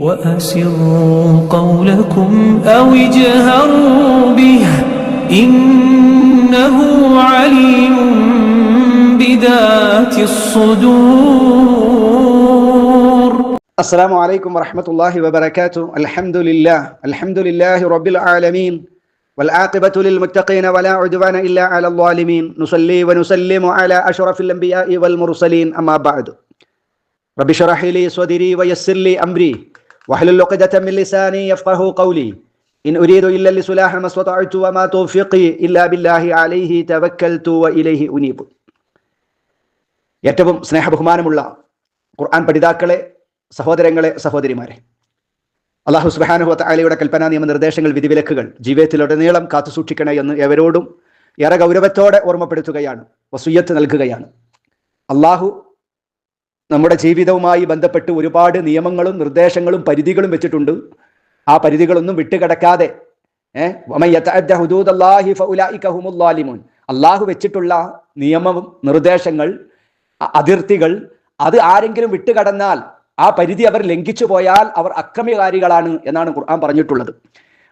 وأسروا قولكم أو اجهروا به إنه عليم بذات الصدور. السلام عليكم ورحمة الله وبركاته. الحمد لله رب العالمين والعاقبة للمتقين ولا عدوان إلا على الظالمين. نصلي ونسلم على أشرف الأنبياء والمرسلين. أما بعد، رب اشرح لي صدري ويسر لي أمري واحلل عقدة من لساني يفقهوا قولي. إن أريد إلا الإصلاح ما استطعت وما توفيقي إلا بالله عليه توكلت وإليه أنيب. ഏറ്റവും സ്നേഹബഹുമാനമുള്ള ഖുർആൻ പഠിതാക്കളെ, സഹോദരങ്ങളെ, സഹോദരിമാരെ, അല്ലാഹു സുബ്ഹാനഹു വ തആലയുടെ കൽപ്പനാ നിയമനിർദ്ദേശങ്ങൾ, വിധിവിലക്കുകൾ ജീവിതത്തിലുടനീളം കാത്തുസൂക്ഷിക്കണേ എന്ന് ഏവരോടും ഏറെ ഗൗരവത്തോടെ ഓർമ്മപ്പെടുത്തുകയാണ്, വസിയ്യത്ത് നൽകുകയാണ്. അല്ലാഹു നമ്മുടെ ജീവിതവുമായി ബന്ധപ്പെട്ട് ഒരുപാട് നിയമങ്ങളും നിർദ്ദേശങ്ങളും പരിധികളും വെച്ചിട്ടുണ്ട്. ആ പരിധികളൊന്നും വിട്ടുകിടക്കാതെ അല്ലാഹു വെച്ചിട്ടുള്ള നിയമവും നിർദ്ദേശങ്ങൾ, അതിർത്തികൾ, അത് ആരെങ്കിലും വിട്ടുകടന്നാൽ, ആ പരിധി അവർ ലംഘിച്ചു പോയാൽ അവർ അക്രമകാരികളാണ് എന്നാണ് ഖുർആൻ പറഞ്ഞിട്ടുള്ളത്.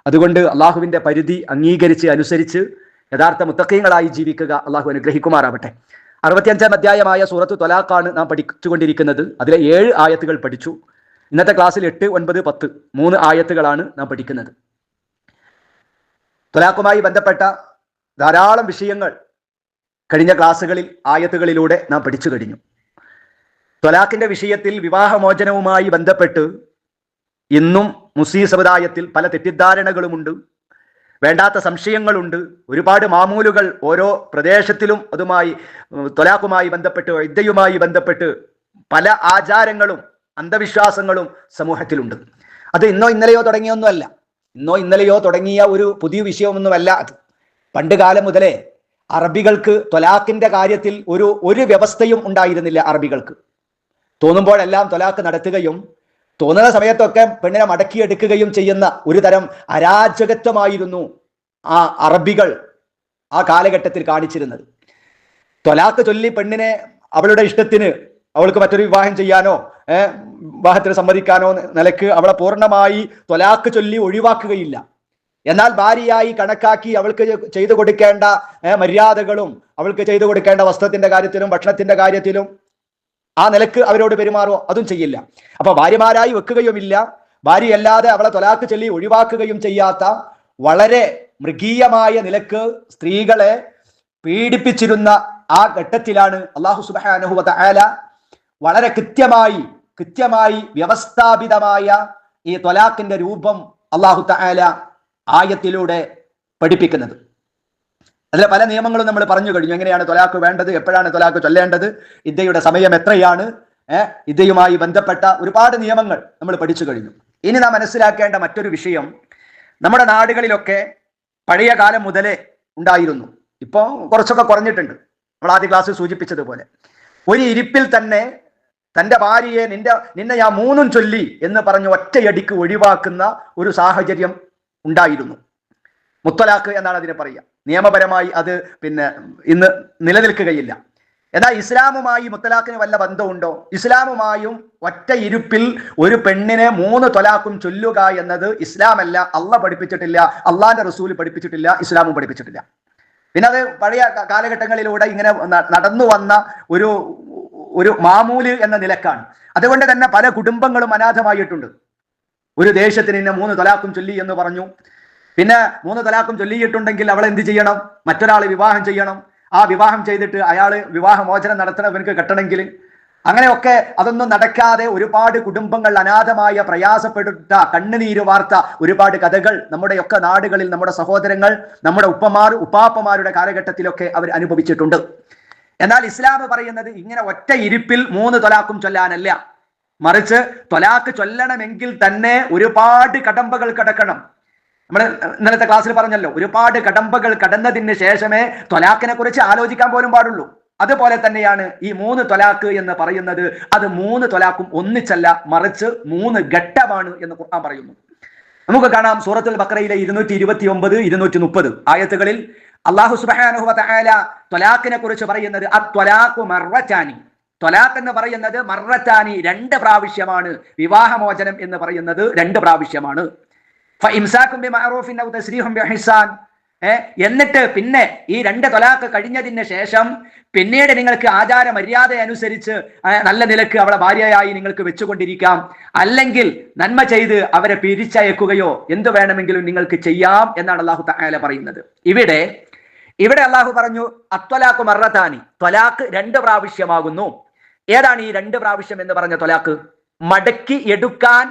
അതുകൊണ്ട് അള്ളാഹുവിന്റെ പരിധി അംഗീകരിച്ച് അനുസരിച്ച് യഥാർത്ഥ മുത്തഖീങ്ങളായി ജീവിക്കുക അള്ളാഹു അനുഗ്രഹിക്കുമാറാവട്ടെ. 65-ാം അധ്യായമായ സൂറത്ത് ത്വലാഖാണ് നാം പഠിച്ചുകൊണ്ടിരിക്കുന്നത്. അതിലെ 7 ആയത്തുകൾ പഠിച്ചു. ഇന്നത്തെ ക്ലാസ്സിൽ 8, 9, 10 3 ആയത്തുകളാണ് നാം പഠിക്കുന്നത്. ത്വലാഖുമായി ബന്ധപ്പെട്ട ധാരാളം വിഷയങ്ങൾ കഴിഞ്ഞ ക്ലാസ്സുകളിൽ ആയത്തുകളിലൂടെ നാം പഠിച്ചു കഴിഞ്ഞു. ത്വലാഖിന്റെ വിഷയത്തിൽ, വിവാഹമോചനവുമായി ബന്ധപ്പെട്ട് ഇന്നും മുസ്ലിം സമുദായത്തിൽ പല തെറ്റിദ്ധാരണകളുമുണ്ട്, വേണ്ടാത്ത സംശയങ്ങളുണ്ട്, ഒരുപാട് മാമൂലുകൾ ഓരോ പ്രദേശത്തിലും അതുമായി ത്വലാഖുമായി ബന്ധപ്പെട്ട്, ഇദ്ദയുമായി ബന്ധപ്പെട്ട് പല ആചാരങ്ങളും അന്ധവിശ്വാസങ്ങളും സമൂഹത്തിലുണ്ട്. അത് ഇന്നോ ഇന്നലെയോ തുടങ്ങിയ ഒരു പുതിയ വിഷയമൊന്നുമല്ല. അത് പണ്ട് കാലം മുതലേ അറബികൾക്ക് ത്വലാഖിന്റെ കാര്യത്തിൽ ഒരു വ്യവസ്ഥയും ഉണ്ടായിരുന്നില്ല. അറബികൾക്ക് തോന്നുമ്പോഴെല്ലാം ത്വലാഖ് നടത്തുകയും തോന്നുന്ന സമയത്തൊക്കെ പെണ്ണിനെ മടക്കിയെടുക്കുകയും ചെയ്യുന്ന ഒരു തരം അരാജകത്വമായിരുന്നു ആ അറബികൾ ആ കാലഘട്ടത്തിൽ കാണിച്ചിരുന്നത്. ത്വലാഖ് ചൊല്ലി പെണ്ണിനെ അവളുടെ ഇഷ്ടത്തിന്, അവൾക്ക് മറ്റൊരു വിവാഹം ചെയ്യാനോ വിവാഹത്തിന് സമ്മതിക്കാനോ നിലക്ക് അവളെ പൂർണ്ണമായി ത്വലാഖ് ചൊല്ലി ഒഴിവാക്കുകയില്ല. എന്നാൽ ഭാര്യയായി കണക്കാക്കി അവൾക്ക് ചെയ്തു കൊടുക്കേണ്ട മര്യാദകളും, അവൾക്ക് ചെയ്തു കൊടുക്കേണ്ട വസ്ത്രത്തിന്റെ കാര്യത്തിലും ഭക്ഷണത്തിന്റെ കാര്യത്തിലും ആ നിലക്ക് അവരോട് പെരുമാറുമോ, അതും ചെയ്യില്ല. അപ്പൊ ഭാര്യമാരായി വെക്കുകയുമില്ല, ഭാര്യയല്ലാതെ അവളെ ത്വലാഖ് ചൊല്ലി ഒഴിവാക്കുകയും ചെയ്യാത്ത വളരെ മൃഗീയമായ നിലക്ക് സ്ത്രീകളെ പീഡിപ്പിച്ചിരുന്ന ആ ഘട്ടത്തിലാണ് അല്ലാഹു സുബ്ഹാനഹു വ തആല വളരെ കൃത്യമായി വ്യവസ്ഥാപിതമായ ഈ ത്വലാഖിന്റെ രൂപം അല്ലാഹു തആല ആയത്തിലൂടെ പഠിപ്പിക്കുന്നത്. അതിലെ പല നിയമങ്ങളും നമ്മൾ പറഞ്ഞു കഴിഞ്ഞു. എങ്ങനെയാണ് ത്വലാഖ് വേണ്ടത്, എപ്പോഴാണ് ത്വലാഖ് ചൊല്ലേണ്ടത്, ഇദ്ദയുടെ സമയം എത്രയാണ്, ഇദ്ദയുമായി ബന്ധപ്പെട്ട ഒരുപാട് നിയമങ്ങൾ നമ്മൾ പഠിച്ചു കഴിഞ്ഞു. ഇനി നാം മനസ്സിലാക്കേണ്ട മറ്റൊരു വിഷയം, നമ്മുടെ നാടുകളിലൊക്കെ പഴയ കാലം മുതലേ ഉണ്ടായിരുന്നു, ഇപ്പോൾ കുറച്ചൊക്കെ കുറഞ്ഞിട്ടുണ്ട്. നമ്മൾ ആദ്യ ക്ലാസ്സിൽ സൂചിപ്പിച്ചതുപോലെ ഒരു ഇരിപ്പിൽ തന്നെ തൻ്റെ ഭാര്യയെ നിന്നെ ഞാൻ 3 ചൊല്ലി എന്ന് പറഞ്ഞ് ഒറ്റയടിക്ക് ഒഴിവാക്കുന്ന ഒരു സാഹചര്യം ഉണ്ടായിരുന്നു. മുത്തലാഖ് എന്നാണ് അതിനെ പറയുക. നിയമപരമായി അത് ഇന്ന് നിലനിൽക്കുകയില്ല. എന്നാൽ ഇസ്ലാമുമായി മുത്തലാഖിന് വല്ല ബന്ധമുണ്ടോ? ഇസ്ലാമുമായും ഒറ്റ ഇരുപ്പിൽ ഒരു പെണ്ണിനെ 3 ത്വലാഖും ചൊല്ലുക എന്നത് ഇസ്ലാമല്ല, അള്ളാഹ് പഠിപ്പിച്ചിട്ടില്ല, അള്ളാഹിന്റെ റസൂൽ പഠിപ്പിച്ചിട്ടില്ല, ഇസ്ലാമും പഠിപ്പിച്ചിട്ടില്ല. പിന്നെ അത് പഴയ കാലഘട്ടങ്ങളിലൂടെ ഇങ്ങനെ നടന്നു വന്ന ഒരു മാമൂല് എന്ന നിലക്കാണ്. അതുകൊണ്ട് തന്നെ പല കുടുംബങ്ങളും അനാഥമായിട്ടുണ്ട്. ഒരു ദേശത്തിന് 3 ത്വലാഖും ചൊല്ലി എന്ന് പറഞ്ഞു. പിന്നെ 3 ത്വലാഖും ചൊല്ലിയിട്ടുണ്ടെങ്കിൽ അവൾ എന്ത് ചെയ്യണം? മറ്റൊരാൾ വിവാഹം ചെയ്യണം. ആ വിവാഹം ചെയ്തിട്ട് അയാൾ വിവാഹമോചനം നടത്തണവർക്ക് കെട്ടണമെങ്കിൽ, അങ്ങനെയൊക്കെ അതൊന്നും നടക്കാതെ ഒരുപാട് കുടുംബങ്ങൾ അനാഥമായ, പ്രയാസപ്പെട്ട, കണ്ണുനീര് വാർത്ത ഒരുപാട് കഥകൾ നമ്മുടെയൊക്കെ നാടുകളിൽ നമ്മുടെ സഹോദരങ്ങൾ, നമ്മുടെ ഉപ്പാപ്പമാരുടെ കാലഘട്ടത്തിലൊക്കെ അവർ അനുഭവിച്ചിട്ടുണ്ട്. എന്നാൽ ഇസ്ലാം പറയുന്നത് ഇങ്ങനെ ഒറ്റ ഇരിപ്പിൽ 3 ത്വലാഖും ചൊല്ലാനല്ല, മറിച്ച് ത്വലാഖ് ചൊല്ലണമെങ്കിൽ തന്നെ ഒരുപാട് കടമ്പകൾ കടക്കണം. നമ്മൾ ഇന്നലത്തെ ക്ലാസ്സിൽ പറഞ്ഞല്ലോ, ഒരുപാട് കടമ്പകൾ കടന്നതിന് ശേഷമേ ത്വലാഖിനെ കുറിച്ച് ആലോചിക്കാൻ പോലും പാടുള്ളൂ. അതുപോലെ തന്നെയാണ് ഈ 3 ത്വലാഖ് എന്ന് പറയുന്നത്. അത് 3 ത്വലാഖും ഒന്നിച്ചല്ല, മറിച്ച് 3 ഘട്ടമാണ് എന്ന് ഖുർആൻ പറയുന്നു. നമുക്ക് കാണാം സൂറത്തുൽ ബഖറയിലെ 229, 230 ആയത്തുകളിൽ അല്ലാഹു സുബ്ഹാനഹു വ തആല ത്വലാഖിനെ കുറിച്ച് പറയുന്നത് അത്വലാഖു മർറതാനി, ത്വലാഖ് എന്ന് പറയുന്നത് മർറത്താനി 2 പ്രാവശ്യമാണ്. വിവാഹമോചനം എന്ന് പറയുന്നത് 2 പ്രാവശ്യമാണ്. ഫഇംസാകും ബിമഅറൂഫിൻ ഔ തസ്രീഹും ബിഇഹ്സാൻ. എന്നിട്ട് പിന്നെ ഈ 2 ത്വലാഖ് കഴിഞ്ഞതിന് ശേഷം പിന്നീട് നിങ്ങൾക്ക് ആചാര മര്യാദ അനുസരിച്ച് നല്ല നിലക്ക് അവളെ ഭാര്യയായി നിങ്ങൾക്ക് വെച്ചുകൊണ്ടിരിക്കാം, അല്ലെങ്കിൽ നന്മ ചെയ്ത് അവരെ പിരിച്ചയക്കുകയോ എന്തു വേണമെങ്കിലും നിങ്ങൾക്ക് ചെയ്യാം എന്നാണ് അല്ലാഹു തആല പറയുന്നത്. ഇവിടെ അല്ലാഹു പറഞ്ഞു അത്വലാഖു മർറതാനി, ത്വലാഖ് 2 പ്രാവശ്യമാകുന്നു. ഏതാണ് ഈ 2 പ്രാവശ്യം എന്ന് പറഞ്ഞ ത്വലാഖ്? മടക്കി എടുക്കാൻ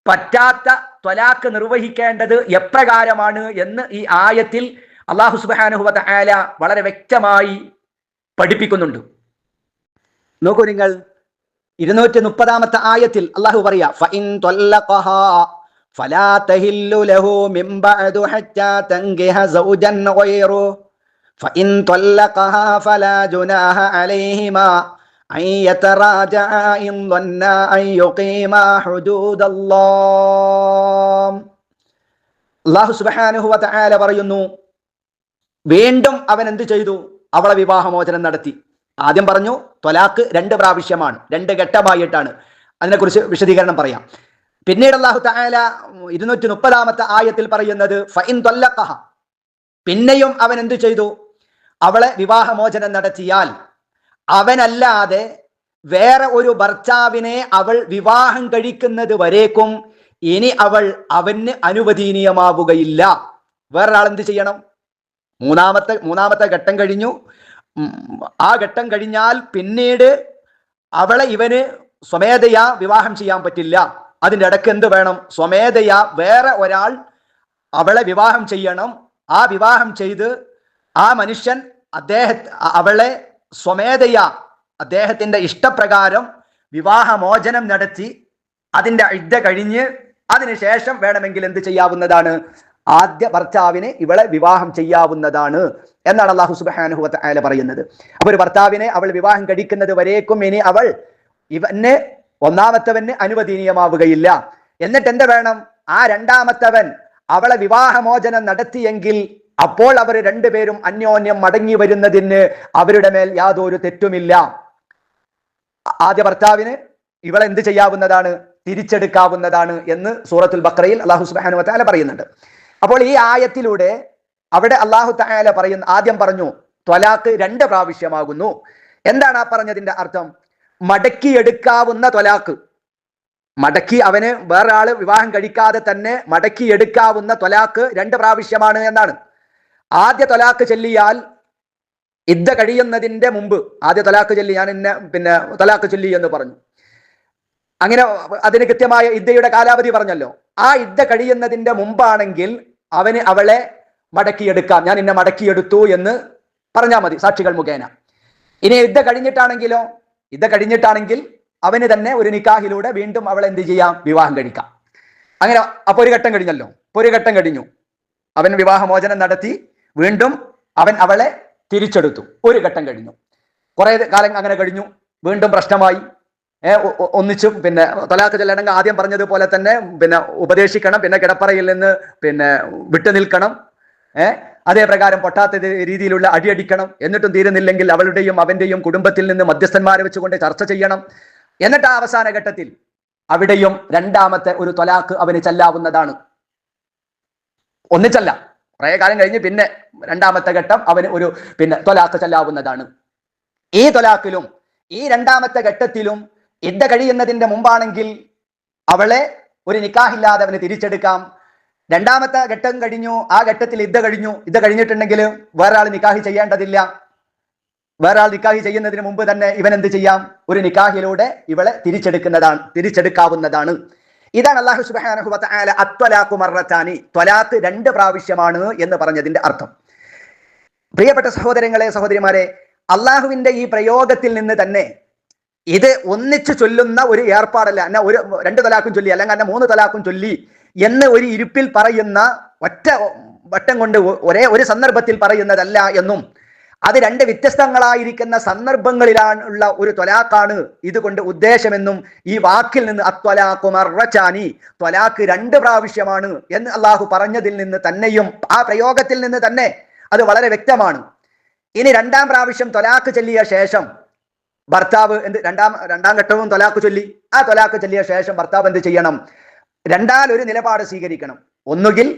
പറ്റാത്ത ത്വലാഖ് നിർവഹിക്കേണ്ടത് എപ്രകാരമാണ് എന്ന് ഈ ആയത്തിൽ അല്ലാഹു സുബ്ഹാനഹു വ തആല വളരെ വ്യക്തമായി പഠിപ്പിക്കുന്നുണ്ട്. നോക്കൂ നിങ്ങൾ, 230-ാമത്തെ ആയത്തിൽ അല്ലാഹു പറയാ ഫഇൻ ത്വല്ലഖഹാ ഫലാ തഹില്ലു ലഹു മിൻ ബഅദു ഹത്താ തൻകിഹ സൗജൻ ഗൈറു ഫഇൻ ത്വല്ലഖഹാ ഫലാ ജുനാഹ അലൈഹിമാ അൻ യതറാജഅ ഇൻ ظنّا അൻ യുഖീമാ ഹുദൂദല്ലാഹ്. അല്ലാഹു സുബ്ഹാനഹു വ തആല പറയുന്നു, വീണ്ടും അവൻ എന്ത് ചെയ്തു? അവളെ വിവാഹമോചനം നടത്തി. ആദ്യം പറഞ്ഞു ത്വലാഖ് 2 പ്രാവശ്യമാണ്, 2 ഘട്ടമായിട്ടാണ്. അതിനെക്കുറിച്ച് വിശദീകരണം പറയാം. പിന്നീട് അല്ലാഹു തആല 230-ാമത്തെ ആയത്തിൽ പറയുന്നത് ഫഇൻ ത്വല്ലഖഹ, പിന്നെയും അവൻ എന്ത് ചെയ്തു? അവളെ വിവാഹമോചനം നടത്തിയാൽ അവനല്ലാതെ വേറെ ഒരു ഭർത്താവിനെ അവൾ വിവാഹം കഴിക്കുന്നത് വരേക്കും ഇനി അവൾ അവന് അനുവദനീയമാവുകയില്ല. വേറൊരാൾ എന്ത് ചെയ്യണം? മൂന്നാമത്തെ ഘട്ടം കഴിഞ്ഞു. ആ ഘട്ടം കഴിഞ്ഞാൽ പിന്നീട് അവളെ ഇവന് സ്വമേധയാ വിവാഹം ചെയ്യാൻ പറ്റില്ല. അതിൻ്റെ ഇടയ്ക്ക് എന്ത് വേണം? സ്വമേധയാ വേറെ ഒരാൾ അവളെ വിവാഹം ചെയ്യണം. ആ വിവാഹം ചെയ്ത് ആ മനുഷ്യൻ അവളെ സ്വമേധയാ അദ്ദേഹത്തിന്റെ ഇഷ്ടപ്രകാരം വിവാഹമോചനം നടത്തി അതിന്റെ ഇദ്ദ കഴിഞ്ഞ് അതിനുശേഷം വേണമെങ്കിൽ എന്ത് ചെയ്യാവുന്നതാണ്? ആദ്യ ഭർത്താവിനെ ഇവളെ വിവാഹം ചെയ്യാവുന്നതാണ് എന്നാണ് അല്ലാഹു സുബ്ഹാനഹു വ തആല പറയുന്നത്. അപ്പൊ ഒരു ഭർത്താവിനെ അവൾ വിവാഹം കഴിക്കുന്നത് വരേക്കും ഇനി അവൾ ഇവന് ഒന്നാമത്തവന് അനുവദനീയമാവുകയില്ല. എന്നിട്ട് എന്ത് വേണം? ആ രണ്ടാമത്തവൻ അവളെ വിവാഹമോചനം നടത്തിയെങ്കിൽ അപ്പോൾ അവർ രണ്ടുപേരും അന്യോന്യം മടങ്ങി വരുന്നതിന് അവരുടെ മേൽ യാതൊരു തെറ്റുമില്ല. ആദ്യ ഭർത്താവിന് ഇവളെ എന്ത് ചെയ്യാവുന്നതാണ്? തിരിച്ചെടുക്കാവുന്നതാണ് എന്ന് സൂറത്തുൽ ബഖറയിൽ അല്ലാഹു സുബ്ഹാനഹു വ തആല പറയുന്നുണ്ട്. അപ്പോൾ ഈ ആയത്തിലൂടെ അവിടെ അല്ലാഹു തആല ആദ്യം പറഞ്ഞു ത്വലാഖ് 2 പ്രാവശ്യമാകുന്നു. എന്താണ് ആ പറഞ്ഞതിന്റെ അർത്ഥം? മടക്കിയെടുക്കാവുന്ന ത്വലാഖ്, മടക്കി അവന് വേറെ ആള് വിവാഹം കഴിക്കാതെ തന്നെ മടക്കിയെടുക്കാവുന്ന ത്വലാഖ് 2 പ്രാവശ്യമാണ് എന്നാണ്. ആദ്യ ത്വലാഖ് ചൊല്ലിയാൽ ഇദ്ദ കഴിയുന്നതിന്റെ മുമ്പ് ആദ്യ ത്വലാഖ് ചൊല്ലി, ഞാൻ ത്വലാഖ് ചൊല്ലി എന്ന് പറഞ്ഞു, അങ്ങനെ അതിന് കൃത്യമായ ഇദ്ദയുടെ കാലാവധി പറഞ്ഞല്ലോ. ആ ഇദ്ദ കഴിയുന്നതിന്റെ മുമ്പാണെങ്കിൽ അവന് അവളെ മടക്കിയെടുക്കാം. ഞാൻ ഇന്നെ മടക്കിയെടുത്തു എന്ന് പറഞ്ഞാൽ മതി സാക്ഷികൾ മുഖേന. ഇനി ഇദ്ദ കഴിഞ്ഞിട്ടാണെങ്കിലോ? ഇദ്ദ കഴിഞ്ഞിട്ടാണെങ്കിൽ അവന് തന്നെ ഒരു നിക്കാഹിലൂടെ വീണ്ടും അവളെ എന്ത് ചെയ്യാം? വിവാഹം കഴിക്കാം. അങ്ങനെ അപ്പൊ ഒരു ഘട്ടം കഴിഞ്ഞല്ലോ. ഒരു ഘട്ടം കഴിഞ്ഞു, അവൻ വിവാഹമോചനം നടത്തി, വീണ്ടും അവൻ അവളെ തിരിച്ചെടുത്തു. ഒരു ഘട്ടം കഴിഞ്ഞു. കുറെ കാലം അങ്ങനെ കഴിഞ്ഞു, വീണ്ടും പ്രശ്നമായി. ഒന്നിച്ചും ത്വലാഖ് ചൊല്ലണമെങ്കിൽ ആദ്യം പറഞ്ഞതുപോലെ തന്നെ ഉപദേശിക്കണം, പിന്നെ കിടപ്പറയിൽ നിന്ന് വിട്ടു നിൽക്കണം. അതേ പ്രകാരം പൊട്ടാത്ത രീതിയിലുള്ള അടിയടിക്കണം. എന്നിട്ടും തീരുന്നില്ലെങ്കിൽ അവളുടെയും അവന്റെയും കുടുംബത്തിൽ നിന്ന് മധ്യസ്ഥന്മാരെ വെച്ചുകൊണ്ട് ചർച്ച ചെയ്യണം. എന്നിട്ട് ആ അവസാന ഘട്ടത്തിൽ അവിടെയും രണ്ടാമത്തെ ഒരു ത്വലാഖ് അവന് ചെല്ലാവുന്നതാണ്. ഒന്നിച്ചല്ല, കുറെ കാലം കഴിഞ്ഞ് പിന്നെ രണ്ടാമത്തെ ഘട്ടം അവന് ഒരു ത്വലാഖ് ചെല്ലാവുന്നതാണ്. ഈ ത്വലാഖിലും ഈ രണ്ടാമത്തെ ഘട്ടത്തിലും ഇദ്ദ കഴിയുന്നതിന്റെ മുമ്പാണെങ്കിൽ അവളെ ഒരു നിക്കാഹില്ലാതെ അവന് തിരിച്ചെടുക്കാം. രണ്ടാമത്തെ ഘട്ടം കഴിഞ്ഞു, ആ ഘട്ടത്തിൽ ഇദ്ദ കഴിഞ്ഞു. ഇദ്ദ കഴിഞ്ഞിട്ടുണ്ടെങ്കിൽ വേറെ ആൾ നിക്കാഹി ചെയ്യേണ്ടതില്ല. വേറെ ആൾ നിക്കാഹി ചെയ്യുന്നതിന് മുമ്പ് തന്നെ ഇവൻ എന്ത് ചെയ്യാം? ഒരു നിക്കാഹിലൂടെ ഇവളെ തിരിച്ചെടുക്കാവുന്നതാണ്. ഇതാണ് അല്ലാഹു സുബ്ഹാനഹു വ തആല അത്വലാഖു മർറതാനി, ത്വലാഖ് 2 പ്രാവശ്യമാണ് എന്ന് പറഞ്ഞതിന്റെ അർത്ഥം. പ്രിയപ്പെട്ട സഹോദരങ്ങളെ, സഹോദരിമാരെ, അള്ളാഹുവിന്റെ ഈ പ്രയോഗത്തിൽ നിന്ന് തന്നെ ഇത് ഒന്നിച്ച് ചൊല്ലുന്ന ഒരു ഏർപ്പാടല്ല. എന്നാ 2 ത്വലാഖും ചൊല്ലി, അല്ലെങ്കിൽ 3 ത്വലാഖും ചൊല്ലി എന്ന് ഒരു ഇരുപ്പിൽ പറയുന്ന, ഒറ്റ വട്ടം കൊണ്ട് ഒരു സന്ദർഭത്തിൽ പറയുന്നതല്ല എന്നും, അത് 2 വ്യത്യസ്തങ്ങളായിരിക്കുന്ന സന്ദർഭങ്ങളിലുള്ള ഒരു ത്വലാഖാണ് ഇതുകൊണ്ട് ഉദ്ദേശമെന്നും ഈ വാക്കിൽ നിന്ന് അത്വലാഖു മർറതാനി, ത്വലാഖ് 2 പ്രാവശ്യമാണ് എന്ന് അള്ളാഹു പറഞ്ഞതിൽ നിന്ന് തന്നെയും, ആ പ്രയോഗത്തിൽ നിന്ന് തന്നെ അത് വളരെ വ്യക്തമാണ്. ഇനി 2ാം പ്രാവശ്യം ത്വലാഖ് ചൊല്ലിയ ശേഷം ഭർത്താവ് രണ്ടാം ഘട്ടവും തൊലാക്ക് ചൊല്ലി. ആ തൊലാക്ക് ചൊല്ലിയ ശേഷം ഭർത്താവ് എന്ത് ചെയ്യണം? ഒരു നിലപാട് സ്വീകരിക്കണം. ഒന്നുകിൽ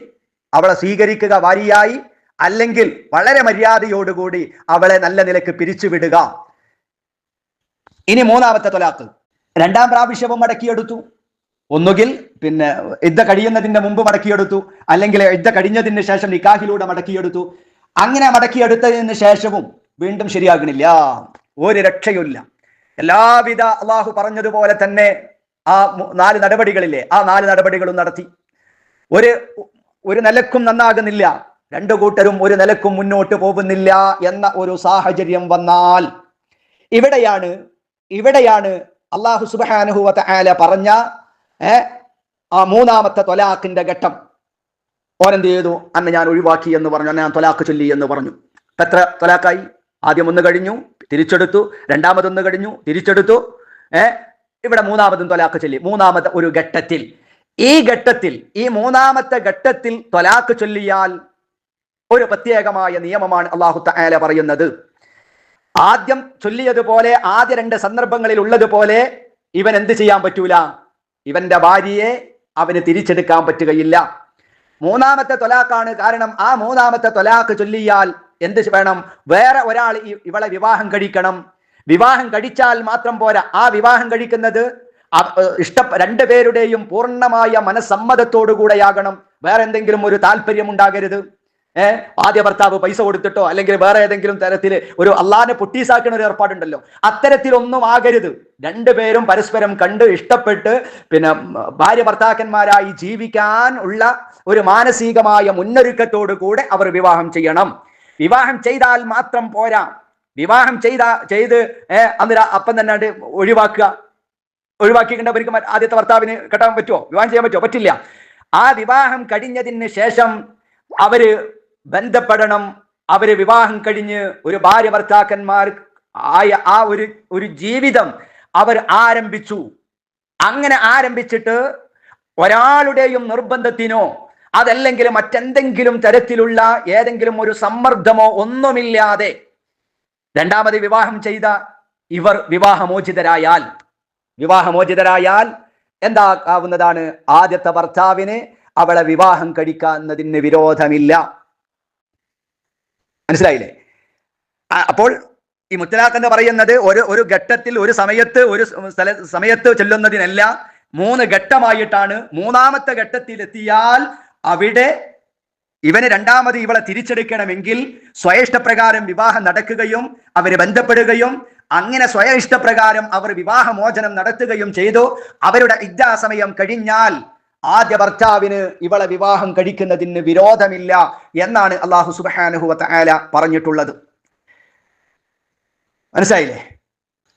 അവളെ സ്വീകരിക്കുക ഭാര്യയായി, അല്ലെങ്കിൽ വളരെ മര്യാദയോടുകൂടി അവളെ നല്ല നിലക്ക് പിരിച്ചുവിടുക. ഇനി മൂന്നാമത്തെ തൊലാക്ക്, രണ്ടാം പ്രാവശ്യവും മടക്കിയെടുത്തു. ഒന്നുകിൽ ഇദ്ദ കഴിയുന്നതിന്റെ മുമ്പ് മടക്കിയെടുത്തു, അല്ലെങ്കിൽ ഇദ്ദ കഴിഞ്ഞതിന് ശേഷം നിക്കാഹിലൂടെ മടക്കിയെടുത്തു. അങ്ങനെ മടക്കിയെടുത്തതിന് ശേഷവും വീണ്ടും ശരിയാകണില്ല, ഒരു രക്ഷയുമില്ല. എല്ലാവിധ അള്ളാഹു പറഞ്ഞതുപോലെ തന്നെ ആ 4 നടപടികളില്ലേ, ആ 4 നടപടികളും നടത്തി. ഒരു നിലക്കും നന്നാകുന്നില്ല, രണ്ടു കൂട്ടരും ഒരു നിലക്കും മുന്നോട്ട് പോകുന്നില്ല എന്ന ഒരു സാഹചര്യം വന്നാൽ ഇവിടെയാണ് അള്ളാഹു സുബ്ഹാനഹു വ തആല പറഞ്ഞ ആ മൂന്നാമത്തെ തൊലാഖിന്റെ ഘട്ടം. ഓനെന്ത് ചെയ്തു? അന്ന് ഞാൻ ഒഴിവാക്കി എന്ന് പറഞ്ഞു, ഞാൻ തൊലാഖ് ചൊല്ലി എന്ന് പറഞ്ഞു. എത്ര തൊലാഖായി? ആദ്യം 1 കഴിഞ്ഞു, തിരിച്ചെടുത്തു. രണ്ടാമതൊന്ന് കഴിഞ്ഞു, തിരിച്ചെടുത്തു. ഇവിടെ മൂന്നാമതും തൊലാഖ് ചൊല്ലി. മൂന്നാമത്തെ ഒരു ഘട്ടത്തിൽ, ഈ മൂന്നാമത്തെ ഘട്ടത്തിൽ തൊലാഖ് ചൊല്ലിയാൽ ഒരു പ്രത്യേകമായ നിയമമാണ് അല്ലാഹു തആല പറയുന്നത്. ആദ്യം ചൊല്ലിയതുപോലെ, ആദ്യ 2 സന്ദർഭങ്ങളിൽ ഉള്ളതുപോലെ ഇവൻ എന്ത് ചെയ്യാൻ പറ്റൂല? ഇവന്റെ ഭാര്യയെ അവന് തിരിച്ചെടുക്കാൻ പറ്റുകയില്ല. മൂന്നാമത്തെ തൊലാഖാണ്. കാരണം ആ മൂന്നാമത്തെ തൊലാഖ് ചൊല്ലിയാൽ എന്ത് വേണം? വേറെ ഒരാൾ ഇവളെ വിവാഹം കഴിക്കണം. വിവാഹം കഴിച്ചാൽ മാത്രം പോരാ, ആ വിവാഹം കഴിക്കുന്നത് രണ്ടുപേരുടെയും പൂർണ്ണമായ മനസ്സമ്മതത്തോടുകൂടെയാകണം. വേറെ എന്തെങ്കിലും ഒരു താല്പര്യം ഉണ്ടാകരുത്. ആദ്യ ഭർത്താവ് പൈസ കൊടുത്തിട്ടോ അല്ലെങ്കിൽ വേറെ ഏതെങ്കിലും തരത്തിൽ ഒരു അള്ളാനെ പൊട്ടീസാക്കുന്ന ഒരു ഏർപ്പാടുണ്ടല്ലോ, അത്തരത്തിലൊന്നും ആകരുത്. രണ്ടുപേരും പരസ്പരം കണ്ട് ഇഷ്ടപ്പെട്ട് ഭാര്യ ഭർത്താക്കന്മാരായി ജീവിക്കാൻ ഉള്ള ഒരു മാനസികമായ മുന്നൊരുക്കത്തോടു കൂടെ അവർ വിവാഹം ചെയ്യണം. വിവാഹം ചെയ്താൽ മാത്രം പോരാ, വിവാഹം ചെയ്ത് അന്നേരം അപ്പം തന്നെ ഒഴിവാക്കിയിട്ടുണ്ടവർക്ക് ആദ്യത്തെ ഭർത്താവിന് കെട്ടാൻ പറ്റുമോ? വിവാഹം ചെയ്യാൻ പറ്റുമോ? പറ്റില്ല. ആ വിവാഹം കഴിഞ്ഞതിന് ശേഷം അവര് ബന്ധപ്പെടണം. അവര് വിവാഹം കഴിഞ്ഞ് ഒരു ഭാര്യ ഭർത്താക്കന്മാർ ആയ ആ ഒരു ജീവിതം അവർ ആരംഭിച്ചു. അങ്ങനെ ആരംഭിച്ചിട്ട് ഒരാളുടെയും നിർബന്ധത്തിനോ അതല്ലെങ്കിൽ മറ്റെന്തെങ്കിലും തരത്തിലുള്ള ഏതെങ്കിലും ഒരു സമ്മർദ്ദമോ ഒന്നുമില്ലാതെ രണ്ടാമത് വിവാഹം ചെയ്ത ഇവർ വിവാഹമോചിതരായാൽ എന്താക്കാവുന്നതാണ്? ആദ്യത്തെ ഭർത്താവിന് അവളെ വിവാഹം കഴിക്കുന്നതിന് വിരോധമില്ല. മനസ്സിലായില്ലേ? അപ്പോൾ ഈ മുത്തലാഖ് എന്ന് പറയുന്നത് ഒരു ഘട്ടത്തിൽ, ഒരു സമയത്ത് ചൊല്ലുന്നതിനല്ല, 3 ഘട്ടമായിട്ടാണ്. മൂന്നാമത്തെ ഘട്ടത്തിൽ എത്തിയാൽ അവിടെ ഇവന് രണ്ടാമത് ഇവളെ തിരിച്ചെടുക്കണമെങ്കിൽ സ്വയഷ്ടപ്രകാരം വിവാഹം നടക്കുകയും അവര് ബന്ധപ്പെടുകയും അങ്ങനെ സ്വയഷ്ടപ്രകാരം അവർ വിവാഹമോചനം നടത്തുകയും ചെയ്തു. അവരുടെ ഇദ്ദാ സമയം കഴിഞ്ഞാൽ ആദ്യ ഭർത്താവിന് ഇവളെ വിവാഹം കഴിക്കുന്നതിന് വിരോധമില്ല എന്നാണ് അല്ലാഹു സുബ്ഹാനഹു വ തആല പറഞ്ഞിട്ടുള്ളത്. മനസ്സിലായില്ലേ?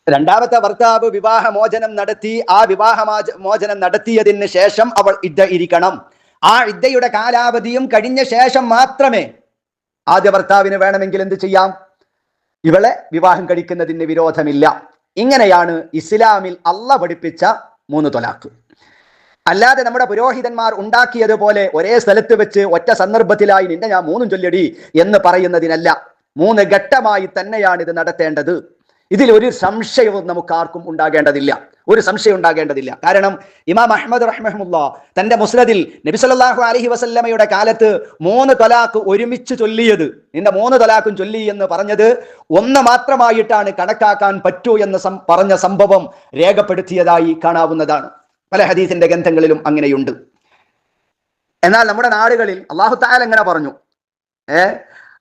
രണ്ടാമത്തെ ഭർത്താവ് വിവാഹമോചനം നടത്തി, ആ വിവാഹമോചനം നടത്തിയതിന് ശേഷം അവൾ ഇദ്ദ ഇരിക്കണം. ആ ഇദ്ദയുടെ കാലാവധിയും കഴിഞ്ഞ ശേഷം മാത്രമേ ആദ്യ ഭർത്താവിന് വേണമെങ്കിൽ എന്ത് ചെയ്യാം? ഇവളെ വിവാഹം കഴിക്കുന്നതിന് വിരോധമില്ല. ഇങ്ങനെയാണ് ഇസ്ലാമിൽ അള്ളാഹ് പഠിപ്പിച്ച 3 തൊലാഖ്. അല്ലാതെ നമ്മുടെ പുരോഹിതന്മാർ ഉണ്ടാക്കിയതുപോലെ ഒരേ സ്ഥലത്ത് വെച്ച് ഒറ്റ സന്ദർഭത്തിലായി നിന്നെ ഞാൻ 3 ചൊല്ലിയടി എന്ന് പറയുന്നതിനല്ല. 3 ഘട്ടമായി തന്നെയാണ് ഇത് നടത്തേണ്ടത്. ഇതിൽ ഒരു സംശയവും നമുക്ക് ആർക്കും ഉണ്ടാകേണ്ടതില്ല. കാരണം ഇമാം അഹ്മദ് റഹ്മഹുല്ലാഹ് തന്റെ മുസ്നദിൽ നബി സല്ലല്ലാഹു അലൈഹി വസല്ലമയുടെ കാലത്ത് 3 തൊലാഖ് ഒരുമിച്ച് ചൊല്ലിയത്, നിന്റെ 3 തൊലാഖും ചൊല്ലി എന്ന് പറഞ്ഞത് 1 മാത്രമായിട്ടാണ് കണക്കാക്കാൻ പറ്റൂ എന്ന് പറഞ്ഞ സംഭവം രേഖപ്പെടുത്തിയതായി കാണാവുന്നതാണ്. പല ഹദീസിന്റെ ഗ്രന്ഥങ്ങളിലും അങ്ങനെയുണ്ട്. എന്നാൽ നമ്മുടെ നാടുകളിൽ അല്ലാഹു തആല എങ്ങനെ പറഞ്ഞു?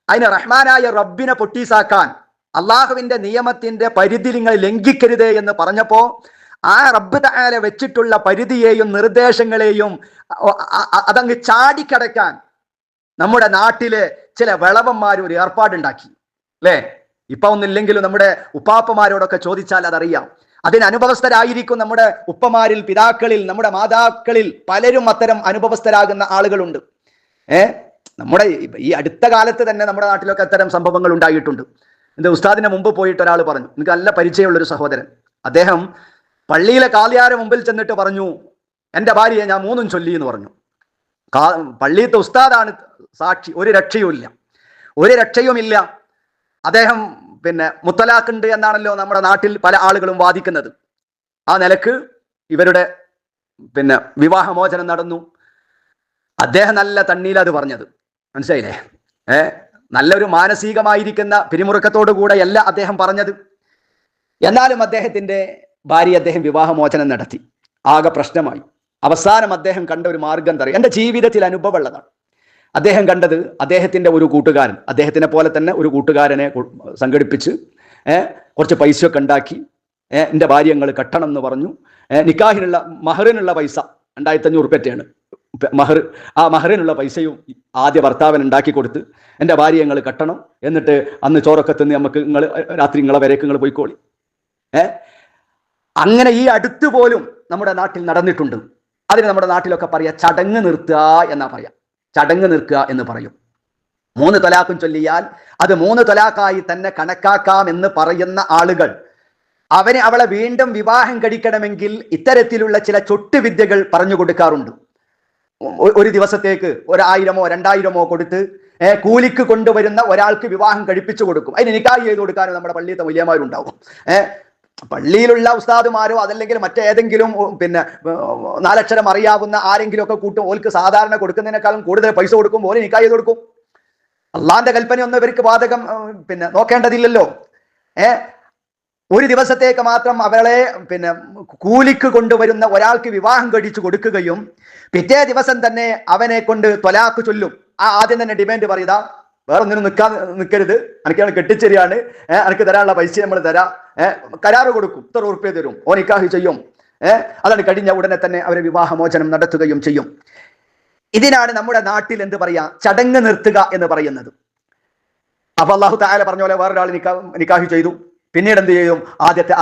അതിന് റഹ്മാനായ റബ്ബിനെ പൊട്ടീസാക്കാൻ, അള്ളാഹുവിന്റെ നിയമത്തിന്റെ പരിധി നിങ്ങൾ ലംഘിക്കരുതേ എന്ന് പറഞ്ഞപ്പോ ആ റബ്ബ് തആല വെച്ചിട്ടുള്ള പരിധിയെയും നിർദ്ദേശങ്ങളെയും അതങ്ങ് ചാടിക്കടക്കാൻ നമ്മുടെ നാട്ടിലെ ചില വിളവന്മാർ ഒരു ഏർപ്പാടുണ്ടാക്കി. അല്ലേ? ഇപ്പൊ ഒന്നില്ലെങ്കിലും നമ്മുടെ ഉപ്പാപ്പമാരോടൊക്കെ ചോദിച്ചാൽ അതറിയാം. അതിന് അനുഭവസ്ഥരായിരിക്കും നമ്മുടെ ഉപ്പമാരിൽ, പിതാക്കളിൽ, നമ്മുടെ മാതാക്കളിൽ പലരും അത്തരം അനുഭവസ്ഥരാകുന്ന ആളുകളുണ്ട്. നമ്മുടെ ഈ അടുത്ത കാലത്ത് തന്നെ നമ്മുടെ നാട്ടിലൊക്കെ അത്തരം സംഭവങ്ങൾ ഉണ്ടായിട്ടുണ്ട്. എന്റെ ഉസ്താദിന്റെ മുമ്പ് പോയിട്ട് ഒരാൾ പറഞ്ഞു, എനിക്ക് നല്ല പരിചയമുള്ളൊരു സഹോദരൻ, അദ്ദേഹം പള്ളിയിലെ കാലിയാരെ മുമ്പിൽ ചെന്നിട്ട് പറഞ്ഞു, എൻ്റെ ഭാര്യയെ ഞാൻ 3 ചൊല്ലി എന്ന് പറഞ്ഞു. പള്ളിയിലത്തെ ഉസ്താദാണ് സാക്ഷി. ഒരു രക്ഷയുമില്ല. അദ്ദേഹം മുത്തലാഖുണ്ട് എന്നാണല്ലോ നമ്മുടെ നാട്ടിൽ പല ആളുകളും വാദിക്കുന്നത്. ആ നിലക്ക് ഇവരുടെ വിവാഹമോചനം നടന്നു. അദ്ദേഹം നല്ല തണ്ണീല അത് പറഞ്ഞത്, മനസ്സിലായില്ലേ? നല്ലൊരു മാനസികമായിരിക്കുന്ന പിരിമുറുക്കത്തോടു കൂടെയല്ല അദ്ദേഹം പറഞ്ഞത്. എന്നാലും അദ്ദേഹത്തിന്റെ ഭാര്യ അദ്ദേഹം വിവാഹമോചനം നടത്തി. ആകെ പ്രശ്നമായി. അവസാനം അദ്ദേഹം കണ്ട ഒരു മാർഗം എന്താ? എൻ്റെ ജീവിതത്തിൽ അനുഭവമുള്ളതാണ്. അദ്ദേഹം കണ്ടത് അദ്ദേഹത്തിന്റെ ഒരു കൂട്ടുകാരൻ, അദ്ദേഹത്തിനെ പോലെ തന്നെ ഒരു കൂട്ടുകാരനെ സംഘടിപ്പിച്ച് കുറച്ച് പൈസയൊക്കെ ഉണ്ടാക്കി, എൻ്റെ ഭാര്യ ഞങ്ങൾ കെട്ടണം എന്ന് പറഞ്ഞു. നിക്കാഹിനുള്ള മഹറിനുള്ള പൈസ 2500 റുപ്യയാണ് മഹർ. ആ മഹറിനുള്ള പൈസയും ആദ്യ ഭർത്താവിന് ഉണ്ടാക്കി കൊടുത്ത്, എൻ്റെ ഭാര്യ ഞങ്ങൾ കെട്ടണം, എന്നിട്ട് അന്ന് ചോറൊക്കെ തിന്ന് നമുക്ക് രാത്രി നിങ്ങളെ വരേക്ക് നിങ്ങൾ പോയിക്കോളി. അങ്ങനെ ഈ അടുത്ത് പോലും നമ്മുടെ നാട്ടിൽ നടന്നിട്ടുണ്ട്. അതിന് നമ്മുടെ നാട്ടിലൊക്കെ പറയാ ചടങ്ങ് നിർത്തുക എന്നാ പറയാ. ചടങ്ങ് നിർത്തുക എന്ന് പറയും. 3 തൊലാഖും ചൊല്ലിയാൽ അത് 3 തൊലാഖായി തന്നെ കണക്കാക്കാം എന്ന് പറയുന്ന ആളുകൾ അവളെ വീണ്ടും വിവാഹം കഴിക്കണമെങ്കിൽ ഇത്തരത്തിലുള്ള ചില ചൊട്ടുവിദ്യകൾ പറഞ്ഞു കൊടുക്കാറുണ്ട്. ഒരു ദിവസത്തേക്ക് 1000-ഓ 2000-ഓ കൊടുത്ത് കൂലിക്ക് കൊണ്ടുവരുന്ന ഒരാൾക്ക് വിവാഹം കഴിപ്പിച്ചു കൊടുക്കും. അതിന് നിക്കാഹ് ചെയ്ത് കൊടുക്കാനും നമ്മുടെ പള്ളിയിലത്തെ മുല്യമാരുണ്ടാവും. പള്ളിയിലുള്ള ഉസ്താദുമാരോ അതല്ലെങ്കിൽ മറ്റേതെങ്കിലും 4 അക്ഷരം അറിയാവുന്ന ആരെങ്കിലും ഒക്കെ കൂട്ടും. ഓൽക്ക് സാധാരണ കൊടുക്കുന്നതിനേക്കാളും കൂടുതൽ പൈസ കൊടുക്കും, ഓല് നിക്കാഹ് ചെയ്ത് കൊടുക്കും. അള്ളാന്റെ കൽപ്പനയൊന്നും ഇവർക്ക് ബാധകം നോക്കേണ്ടതില്ലല്ലോ. ഒരു ദിവസത്തേക്ക് മാത്രം അവളെ കൂലിക്ക് കൊണ്ടുവരുന്ന ഒരാൾക്ക് വിവാഹം കഴിച്ചു കൊടുക്കുകയും പിറ്റേ ദിവസം തന്നെ അവനെ കൊണ്ട് ത്വലാഖ് ചൊല്ലും. ആദ്യം തന്നെ ഡിമാൻഡ് പറയുക, വേറെ ഒന്നിനും നിൽക്കരുത്, എനിക്കാണ് കെട്ടിച്ചെരിയാണ്, എനിക്ക് തരാനുള്ള പൈസ നമ്മൾ തരാം, കരാറ് കൊടുക്കും, ഇത്ര ഉറുപ്പ്യ തരും, ഓ നിക്കാഹ് ചെയ്യും. അതാണ് കഴിഞ്ഞ ഉടനെ തന്നെ അവരെ വിവാഹമോചനം നടത്തുകയും ചെയ്യും. ഇതിനാണ് നമ്മുടെ നാട്ടിൽ എന്ത് പറയാ, ചടങ്ങ് നിർത്തുക എന്ന് പറയുന്നത്. അപ്പൊ അല്ലാഹു തആല പറഞ്ഞ പോലെ വേറൊരാൾ നിക്കാഹ് ചെയ്തു, പിന്നീട് എന്ത് ചെയ്യും? ആദ്യത്തെ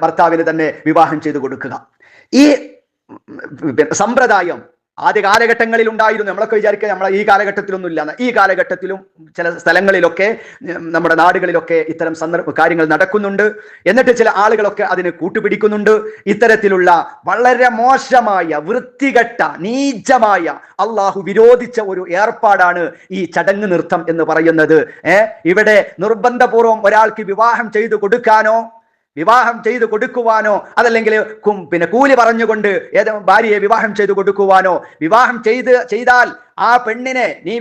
ഭർത്താവിന് തന്നെ വിവാഹം ചെയ്തു കൊടുക്കുക. ഈ സമ്പ്രദായം ആദ്യ കാലഘട്ടങ്ങളിൽ ഉണ്ടായിരുന്നു. നമ്മളൊക്കെ വിചാരിക്കുക നമ്മളെ ഈ കാലഘട്ടത്തിലൊന്നും ഇല്ല. ഈ കാലഘട്ടത്തിലും ചില സ്ഥലങ്ങളിലൊക്കെ നമ്മുടെ നാടുകളിലൊക്കെ ഇത്തരം കാര്യങ്ങൾ നടക്കുന്നുണ്ട്. എന്നിട്ട് ചില ആളുകളൊക്കെ അതിന് കൂട്ടുപിടിക്കുന്നുണ്ട്. ഇത്തരത്തിലുള്ള വളരെ മോശമായ, വൃത്തികെട്ട, നീചമായ, അള്ളാഹു വിരോധിച്ച ഒരു ഏർപ്പാടാണ് ഈ ചടങ്ങ് നൃത്തം എന്ന് പറയുന്നത്. ഇവിടെ നിർബന്ധപൂർവം ഒരാൾക്ക് വിവാഹം ചെയ്തു കൊടുക്കാനോ വിവാഹം ചെയ്തു കൊടുക്കുവാനോ അതല്ലെങ്കിൽ കൂലി പറഞ്ഞുകൊണ്ട് ഭാര്യയെ വിവാഹം ചെയ്തു കൊടുക്കുവാനോ, വിവാഹം ചെയ്താൽ ആ പെണ്ണിനെ നീ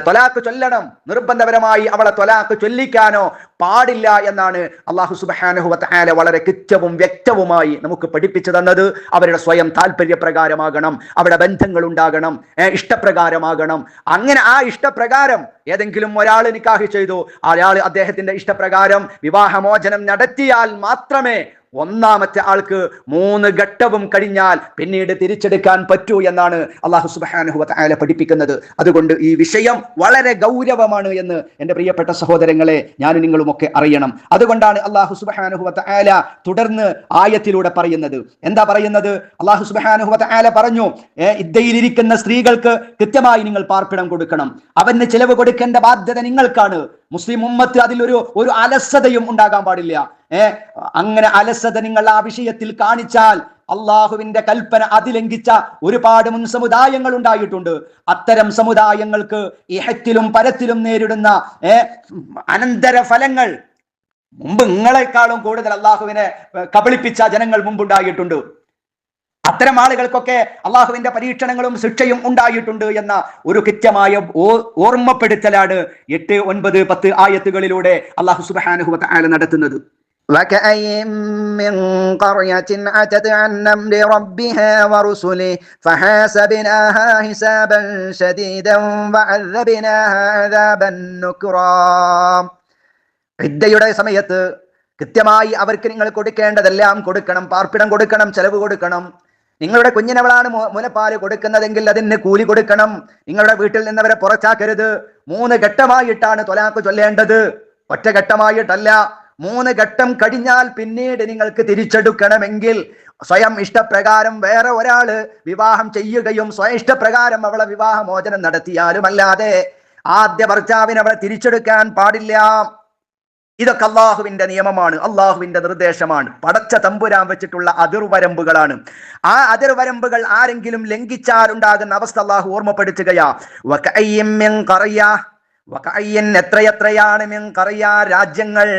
ത്വലാഖ് ചൊല്ലണം, നിർബന്ധപരമായി അവളെ ത്വലാഖ് ചൊല്ലിക്കാനോ പാടില്ല എന്നാണ് അല്ലാഹു സുബ്ഹാനഹു വ തആല വളരെ കൃത്യവും വ്യക്തവുമായി നമുക്ക് പഠിപ്പിച്ചു തന്നത്. അവരുടെ സ്വയം താല്പര്യപ്രകാരമാകണം, അവിടെ ബന്ധങ്ങൾ ഉണ്ടാകണം, ഇഷ്ടപ്രകാരമാകണം. അങ്ങനെ ആ ഇഷ്ടപ്രകാരം ഏതെങ്കിലും ഒരാൾ നിക്കാഹ് ചെയ്തു, അയാൾ അദ്ദേഹത്തിന്റെ ഇഷ്ടപ്രകാരം വിവാഹമോചനം നടത്തിയാൽ മാത്രമേ ഒന്നാമത്തെ ആൾക്ക് 3 ഘട്ടവും കഴിഞ്ഞാൽ പിന്നീട് തിരിച്ചെടുക്കാൻ പറ്റൂ എന്നാണ് അല്ലാഹു സുബ്ഹാനഹു വ തആല പഠിപ്പിക്കുന്നത്. അതുകൊണ്ട് ഈ വിഷയം വളരെ ഗൗരവമാണ് എന്ന് എൻ്റെ പ്രിയപ്പെട്ട സഹോദരങ്ങളെ ഞാനും നിങ്ങളും ഒക്കെ അറിയണം. അതുകൊണ്ടാണ് അല്ലാഹു സുബ്ഹാനഹു വ തആല തുടർന്ന് ആയത്തിലൂടെ പറയുന്നത്. എന്താ പറയുന്നത്? അല്ലാഹു സുബ്ഹാനഹു വ തആല പറഞ്ഞു, ഇദ്ദയിലിരിക്കുന്ന സ്ത്രീകൾക്ക് കൃത്യമായി നിങ്ങൾ പാർപ്പിടം കൊടുക്കണം, അവന് ചിലവ് കൊടുക്കേണ്ട ബാധ്യത നിങ്ങൾക്കാണ്. മുസ്ലിം ഉമ്മത്ത് അതിൽ ഒരു അലസതയും ഉണ്ടാകാൻ പാടില്ല. അങ്ങനെ അലസത നിങ്ങൾ ആ വിഷയത്തിൽ കാണിച്ചാൽ അള്ളാഹുവിന്റെ കൽപ്പന അതിലംഘിച്ച ഒരുപാട് മുൻ സമുദായങ്ങൾ ഉണ്ടായിട്ടുണ്ട്. അത്തരം സമുദായങ്ങൾക്ക് ഇഹത്തിലും പരത്തിലും നേരിടുന്ന അനന്തര ഫലങ്ങൾ മുമ്പ് നിങ്ങളെക്കാളും കൂടുതൽ അള്ളാഹുവിനെ കബളിപ്പിച്ച ജനങ്ങൾ മുമ്പുണ്ടായിട്ടുണ്ട്. അത്തരം ആളുകൾക്കൊക്കെ അള്ളാഹുവിന്റെ പരീക്ഷണങ്ങളും ശിക്ഷയും ഉണ്ടായിട്ടുണ്ട് എന്ന ഒരു കൃത്യമായ ഓർമ്മപ്പെടുത്തലാണ് 8, 9, 10 ആയത്തുകളിലൂടെ അള്ളാഹു സുബ്ഹാനഹു വ തആല നടത്തുന്നത്. وكأين من قرية عتت عن أمر ربها ورسله فحاسبناها حسابا شديدا وعذبناها عذابا نكرا. ഇദ്ദയുടെ സമയത്ത് കൃത്യമായി അവർക്ക് നിങ്ങൾ കൊടുക്കേണ്ടതെല്ലാം കൊടുക്കണം, പാർപ്പിടം കൊടുക്കണം, ചെലവ് കൊടുക്കണം. നിങ്ങളുടെ കുഞ്ഞിനവളാണ് മുലപ്പാല് കൊടുക്കുന്നതെങ്കിൽ അതിന് കൂലി കൊടുക്കണം. നിങ്ങളുടെ വീട്ടിൽ നിന്നവരെ പുറത്താക്കരുത്. 3 ഘട്ടമായിട്ടാണ് ത്വലാഖ് ചൊല്ലേണ്ടത്, ഒറ്റ ഘട്ടമായിട്ടല്ല. 3 ഘട്ടം കഴിഞ്ഞാൽ പിന്നീട് നിങ്ങൾക്ക് തിരിച്ചെടുക്കണമെങ്കിൽ സ്വയം ഇഷ്ടപ്രകാരം വേറെ ഒരാള് വിവാഹം ചെയ്യുകയും സ്വയം ഇഷ്ടപ്രകാരം അവളെ വിവാഹമോചനം നടത്തിയാലും അല്ലാതെ ആദ്യ ഭർത്താവിന് അവളെ തിരിച്ചെടുക്കാൻ പാടില്ല. ഇതൊക്കെ അള്ളാഹുവിന്റെ നിയമമാണ്, അള്ളാഹുവിന്റെ നിർദ്ദേശമാണ്, പടച്ച തമ്പുരാൻ വെച്ചിട്ടുള്ള അതിർവരമ്പുകളാണ്. ആ അതിർവരമ്പുകൾ ആരെങ്കിലും ലംഘിച്ചാൽ ഉണ്ടാകുന്ന അവസ്ഥ അള്ളാഹു ഓർമ്മപ്പെടുത്തുകയാ. വകഅയ്യൻ എത്രയെത്രയാണ് മിൻ ഖറിയ രാജ്യങ്ങൾ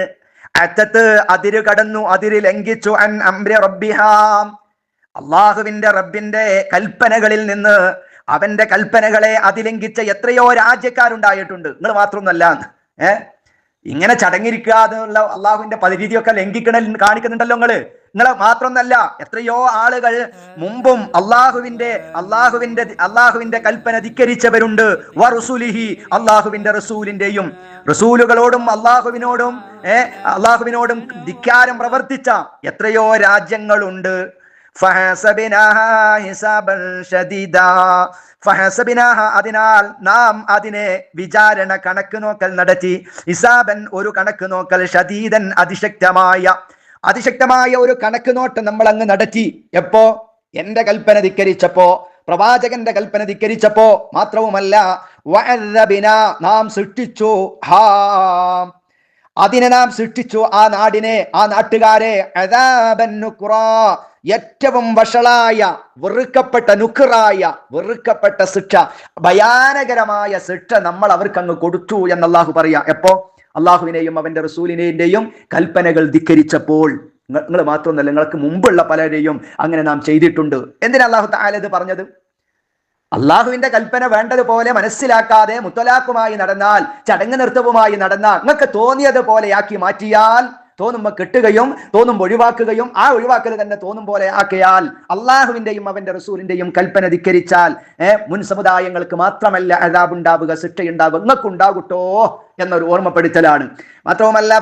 അത്തത്ത് അതിര് കടന്നു, അതിര് ലംഘിച്ചു, അൻ അംരി റബ്ബിഹാ അള്ളാഹുവിന്റെ റബ്ബിന്റെ കൽപ്പനകളിൽ നിന്ന്, അവന്റെ കൽപ്പനകളെ അതിലംഘിച്ച എത്രയോ രാജ്യക്കാരുണ്ടായിട്ടുണ്ട്. നിങ്ങൾ മാത്രമൊന്നല്ല. ഇങ്ങനെ ചടങ്ങിരിക്കാതെയുള്ള അള്ളാഹുവിന്റെ പതിരീതിയൊക്കെ കാണിക്കുന്നുണ്ടല്ലോ നിങ്ങൾ മാത്രമൊന്നല്ല. എത്രയോ ആളുകൾ മുമ്പും അള്ളാഹുവിന്റെ കൽപ്പന ധിക്കരിച്ചവരുണ്ട്. വറുസുലിഹി അള്ളാഹുവിന്റെ റസൂലിന്റെയും റസൂലുകളോടും അള്ളാഹുവിനോടും ധിക്കാരം പ്രവർത്തിച്ച എത്രയോ രാജ്യങ്ങളുണ്ട്. അതിനാൽ നാം അതിനെ വിചാരണ കണക്ക് നോക്കൽ നടത്തി. ഹിസാബൻ ഒരു കണക്ക് നോക്കൽ, ഷദീദൻ അതിശക്തമായ ഒരു കണക്ക് നോട്ടം നമ്മൾ അങ്ങ് നടത്തി. എപ്പോ? എന്റെ കൽപ്പന ധിക്കരിച്ചപ്പോ, പ്രവാചകന്റെ കൽപ്പന ധിക്കരിച്ചപ്പോ. മാത്രവുമല്ല നാം സൃഷ്ടിച്ചു അതിനെ നാം സൃഷ്ടിച്ചു, ആ നാടിനെ, ആ നാട്ടുകാരെ, ഏറ്റവും വഷളായ വെറുക്കപ്പെട്ട ശിക്ഷ, ഭയാനകരമായ ശിക്ഷ നമ്മൾ അവർക്ക് അങ്ങ് കൊടുത്തു എന്ന് അള്ളാഹു പറയാ. എപ്പോ? അള്ളാഹുവിനെയും അവന്റെ റസൂലിനെയും കൽപ്പനകൾ ധിക്കരിച്ചപ്പോൾ. നിങ്ങൾ മാത്രമൊന്നല്ല, നിങ്ങൾക്ക് മുമ്പുള്ള പലരെയും അങ്ങനെ നാം ചെയ്തിട്ടുണ്ട്. എന്തിനാ അള്ളാഹു തആല ഇത് പറഞ്ഞത്? അള്ളാഹുവിന്റെ കൽപ്പന വേണ്ടതുപോലെ മനസ്സിലാക്കാതെ മുത്തലാഖുമായി നടന്നാൽ, ചടങ്ങ് നൃത്തവുമായി നടന്നാൽ, നിങ്ങൾക്ക് തോന്നിയതുപോലെയാക്കി മാറ്റിയാൽ, തോന്നുമ്പോൾ കെട്ടുകയും തോന്നുമ്പോൾ ഒഴിവാക്കുകയും ആ ഒഴിവാക്കൽ തന്നെ തോന്നും പോലെ ആക്കിയാൽ, അള്ളാഹുവിന്റെയും അവന്റെ റസൂലിന്റെയും കൽപ്പന ധിക്കരിച്ചാൽ മുൻ സമുദായങ്ങൾക്ക് മാത്രമല്ല അദാബ് ഉണ്ടാവുക, ശിക്ഷയുണ്ടാവുക, നിങ്ങൾക്ക് ഉണ്ടാകട്ടോ എന്നൊരു ഓർമ്മപ്പെടുത്തലാണ്. മാത്രവുമല്ല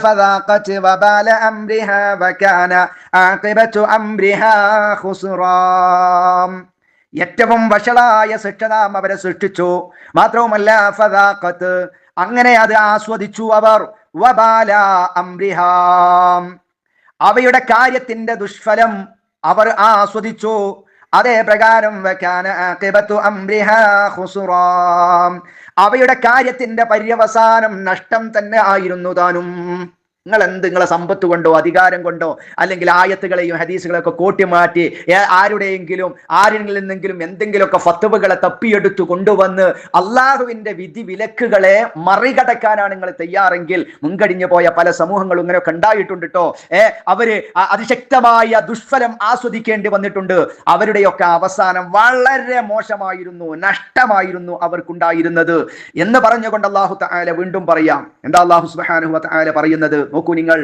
ഏറ്റവും വഷളായ ശിക്ഷ നാം അവരെ സൃഷ്ടിച്ചു. മാത്രവുമല്ല ഫദാഖത്ത്, അങ്ങനെ അത് ആസ്വദിച്ചു അവർ. വബാല അംരിഹാം, അവയുടെ കാര്യത്തിന്റെ ദുഷ്ഫലം അവർ ആസ്വദിച്ചു. അതേ പ്രകാരം വകാന ആഖിബത്തു അംരിഹാ ഖുസ്റാം, അവയുടെ കാര്യത്തിന്റെ പര്യവസാനം നഷ്ടം തന്നെ ആയിരുന്നു താനും. നിങ്ങളെ സമ്പത്ത് കൊണ്ടോ അധികാരം കൊണ്ടോ അല്ലെങ്കിൽ ആയത്തുകളെയും ഹദീസുകളെയൊക്കെ കോട്ടിമാറ്റി ആരിൽ നിന്നെങ്കിലും എന്തെങ്കിലുമൊക്കെ ഫത്വകളെ തപ്പിയെടുത്തു കൊണ്ടുവന്ന് അള്ളാഹുവിന്റെ വിധി വിലക്കുകളെ മറികടക്കാനാണ് നിങ്ങൾ തയ്യാറെങ്കിൽ, മുൻകഴിഞ്ഞു പോയ പല സമൂഹങ്ങളും ഇങ്ങനെയൊക്കെ ഉണ്ടായിട്ടുണ്ട് കേട്ടോ. അവര് അതിശക്തമായ ദുഷ്ഫലം ആസ്വദിക്കേണ്ടി വന്നിട്ടുണ്ട്. അവരുടെയൊക്കെ അവസാനം വളരെ മോശമായിരുന്നു, നഷ്ടമായിരുന്നു അവർക്കുണ്ടായിരുന്നത് എന്ന് പറഞ്ഞുകൊണ്ട് അള്ളാഹു തആല വീണ്ടും പറയാം. എന്താ അള്ളാഹു സുബ്ഹാനഹു വ തആല പറയുന്നത്? നോക്കൂ, നിങ്ങൾ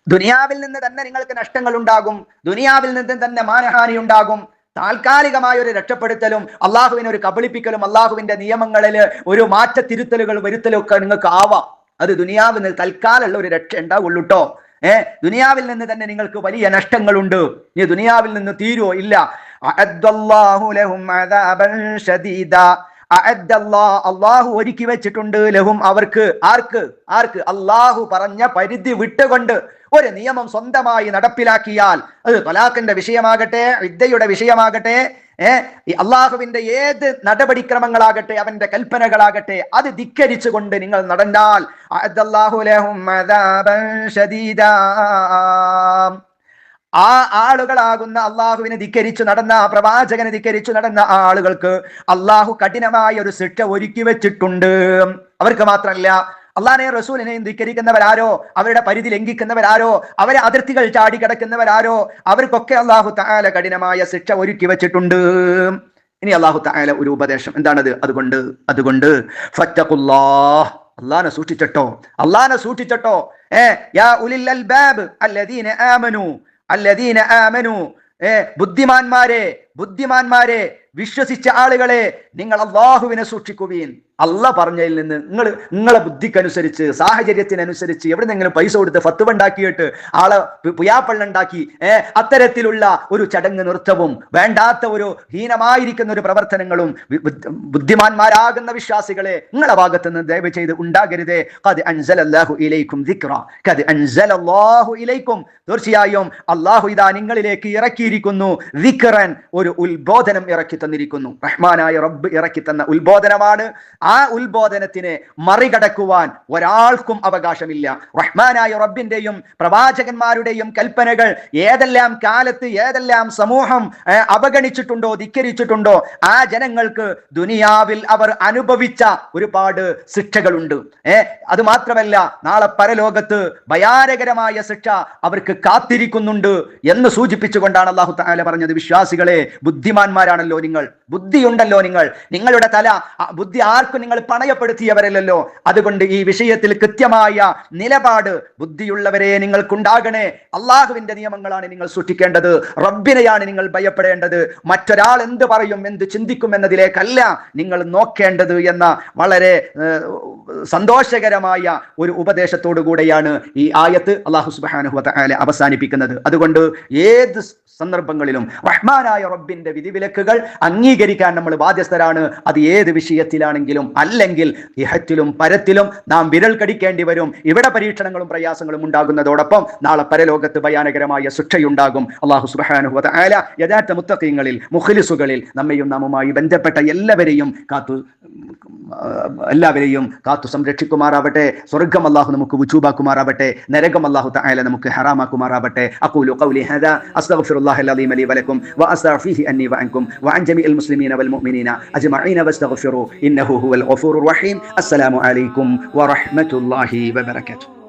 ദുനിയാവിൽ നിന്ന് തന്നെ നിങ്ങൾക്ക് നഷ്ടങ്ങൾ ഉണ്ടാകും, ദുനിയാവിൽ നിന്ന് തന്നെ മാനഹാനി ഉണ്ടാകും. താൽക്കാലികമായ ഒരു രക്ഷപ്പെടുത്തലും അള്ളാഹുവിനെ ഒരു കബളിപ്പിക്കലും അള്ളാഹുവിന്റെ നിയമങ്ങളിൽ ഒരു മാറ്റത്തിരുത്തലുകൾ വരുത്തലും ഒക്കെ നിങ്ങൾക്ക് ആവാം. അത് ദുനിയാവിൽ നിന്ന് തൽക്കാലമുള്ള ഒരു രക്ഷ ഉണ്ടാവുള്ളൂ കേട്ടോ. ദുനിയാവിൽ നിന്ന് തന്നെ നിങ്ങൾക്ക് വലിയ നഷ്ടങ്ങളുണ്ട്. ഇനി ദുനിയാവിൽ നിന്ന് തീരുവോ? ഇല്ല. അള്ളാഹു ഒരുക്കി വെച്ചിട്ടുണ്ട് ലഹും അവർക്ക്. ആർക്ക്? അള്ളാഹു പറഞ്ഞ പരിധി വിട്ടുകൊണ്ട് ഒരു നിയമം സ്വന്തമായി നടപ്പിലാക്കിയാൽ, അത് ത്വലാഖിന്റെ വിഷയമാകട്ടെ, ഇദ്ദയുടെ വിഷയമാകട്ടെ, അള്ളാഹുവിന്റെ ഏത് നടപടിക്രമങ്ങളാകട്ടെ, അവന്റെ കൽപ്പനകളാകട്ടെ, അത് ധിക്കരിച്ചുകൊണ്ട് നിങ്ങൾ നടന്നാൽ ആ ആളുകളാകുന്ന അള്ളാഹുവിനെ ധിക്കരിച്ചു നടന്ന, പ്രവാചകനെ ധിക്കരിച്ചു നടന്ന ആളുകൾക്ക് അള്ളാഹു കഠിനമായ ഒരു ശിക്ഷ ഒരുക്കി വെച്ചിട്ടുണ്ട്. അവർക്ക് മാത്രമല്ല, അള്ളാഹിനെ റസൂലിനെയും ധിക്കരിക്കുന്നവരാരോ, അവരുടെ പരിധി ലംഘിക്കുന്നവരാരോ, അവരെ അതിർത്തികൾ ചാടിക്കടക്കുന്നവരാരോ, അവർക്കൊക്കെ അള്ളാഹു തആല കഠിനമായ ശിക്ഷ ഒരുക്കി വെച്ചിട്ടുണ്ട്. ഇനി അള്ളാഹു തആല ഒരു ഉപദേശം, എന്താണത്? അതുകൊണ്ട് ഫത്തഖുല്ലാഹ്, അള്ളാഹിനെ സൂക്ഷിച്ചട്ടോ. യാ ഉലിൽ അൽബാബ് അല്ലദീന ആമനു, ബുദ്ധിമാന്മാരെ വിശ്വസിച്ച ആളുകളെ, നിങ്ങൾ അള്ളാഹുവിനെ സൂക്ഷിക്കുവീൻ. അല്ല പറഞ്ഞതിൽ നിന്ന് നിങ്ങളെ ബുദ്ധിക്കനുസരിച്ച്, സാഹചര്യത്തിനനുസരിച്ച് എവിടെന്നെങ്കിലും പൈസ കൊടുത്ത് ഫത്വ ഉണ്ടാക്കിയിട്ട് ആളെ പുയാപ്പള്ളുണ്ടാക്കി അത്തരത്തിലുള്ള ഒരു ചടങ്ങ് നൃത്തവും വേണ്ടാത്ത ഒരു ഹീനമായിരിക്കുന്ന ഒരു പ്രവർത്തനങ്ങളും ബുദ്ധിമാന്മാരാകുന്ന വിശ്വാസികളെ നിങ്ങളെ ഭാഗത്ത് നിന്ന് ദയവ് ചെയ്ത് ഉണ്ടാകരുതേ. ഖദ് അൻസലല്ലാഹു ഇലൈക്കും ദിക്റ, ഖദ് അൻസലല്ലാഹു ഇലൈക്കും, തീർച്ചയായും അള്ളാഹു ഇതാ നിങ്ങളിലേക്ക് ഇറക്കിയിരിക്കുന്നു ദിക്റൻ, ഒരു ഉത്ബോധനം ഇറക്കി തന്നിരിക്കുന്നു. റഹ്മാനായ റബ്ബ് ഇറക്കി തന്ന ഉത്ബോധനമാണ്. ആ ഉത്ബോധനത്തിനെ മറികടക്കുവാൻ ഒരാൾക്കും അവകാശമില്ല. റഹ്മാനായ റബ്ബിന്റെയും പ്രവാചകന്മാരുടെയും കൽപ്പനകൾ ഏതെല്ലാം കാലത്ത് ഏതെല്ലാം സമൂഹം അവഗണിച്ചിട്ടുണ്ടോ, ധിക്കരിച്ചിട്ടുണ്ടോ, ആ ജനങ്ങൾക്ക് ദുനിയാവിൽ അവർ അനുഭവിച്ച ഒരുപാട് ശിക്ഷകളുണ്ട്. അത് മാത്രമല്ല, നാളെ പരലോകത്ത് ഭയാനകരമായ ശിക്ഷ അവർക്ക് കാത്തിരിക്കുന്നുണ്ട് എന്ന് സൂചിപ്പിച്ചുകൊണ്ടാണ് അല്ലാഹു തആല പറഞ്ഞത്, വിശ്വാസികളെ, ബുദ്ധിമാന്മാരാണല്ലോ നിങ്ങൾ, ബുദ്ധിയുണ്ടല്ലോ നിങ്ങൾ, നിങ്ങളുടെ തല ബുദ്ധി ആർക്കും നിങ്ങൾ പണയപ്പെടുത്തിയവരല്ലോ. അതുകൊണ്ട് ഈ വിഷയത്തിൽ കൃത്യമായ നിലപാട് ബുദ്ധിയുള്ളവരെ നിങ്ങൾക്കുണ്ടാകണേ. അള്ളാഹുവിന്റെ നിയമങ്ങളാണ് നിങ്ങൾ സൂക്ഷിക്കേണ്ടത്, റബ്ബിനെയാണ് നിങ്ങൾ ഭയപ്പെടേണ്ടത്. മറ്റൊരാൾ എന്ത് പറയും, എന്ത് ചിന്തിക്കും എന്നതിലേക്കല്ല നിങ്ങൾ നോക്കേണ്ടത് എന്ന വളരെ സന്തോഷകരമായ ഒരു ഉപദേശത്തോടു കൂടെയാണ് ഈ ആയത്ത് അല്ലാഹു സുബ്ഹാനഹു വ തആല അവസാനിപ്പിക്കുന്നത്. അതുകൊണ്ട് ഏത് സന്ദർഭങ്ങളിലും റഹ്മാനായ റബ്ബിന്റെ വിധിവിലക്കുകൾ അംഗീകരിക്കാൻ നമ്മൾ ബാധ്യസ്ഥരാണ്. അത് ഏത് വിഷയത്തിലാണെങ്കിലും. അല്ലെങ്കിൽ ഇഹത്തിലും പരത്തിലും നാം വിരൽ കടിക്കേണ്ടി വരും. ഇവിടെ പരീക്ഷണങ്ങളും പ്രയാസങ്ങളും ഉണ്ടാകുന്നതോടൊപ്പം നാളെ പരലോകത്ത് ഭയാനകരമായ ശിക്ഷയുണ്ടാകും. അല്ലാഹു സുബ്ഹാനഹു വ തആല യഥാർത്ഥ മുത്തഖീങ്ങളിൽ, മുഖ്ലിസുകളിൽ നമ്മയും നാമുമായി ബന്ധപ്പെട്ട എല്ലാവരെയും കാത്തു സംരക്ഷിക്കുമാറാവട്ടെ. സ്വർഗ്ഗം അല്ലാഹു നമുക്ക് വുജൂബാക്കുമാറാവട്ടെ. നരകം അല്ലാഹു തആല നമുക്ക് ഹറാമാക്കുമാറാവട്ടെ. അഖൂലു ഖൗലി ഹാദാ അസ്തഗ്ഫിറുല്ലാഹൽ അലീം ലി വലക്കും വഅസ്തഗ്ഫിഹി അന്നി വഅൻകും വഅൻ ജമീഇൽ മുസ്ലിമീന വൽ മുഅ്മിനീന അജ്മഈന വസ്തഗ്ഫിറു ഇന്നഹു ഹുവൽ ഗഫൂറുർ റഹീം. അസ്സലാമു അലൈക്കും വറഹ്മത്തുള്ളാഹി വബറകാതുഹു.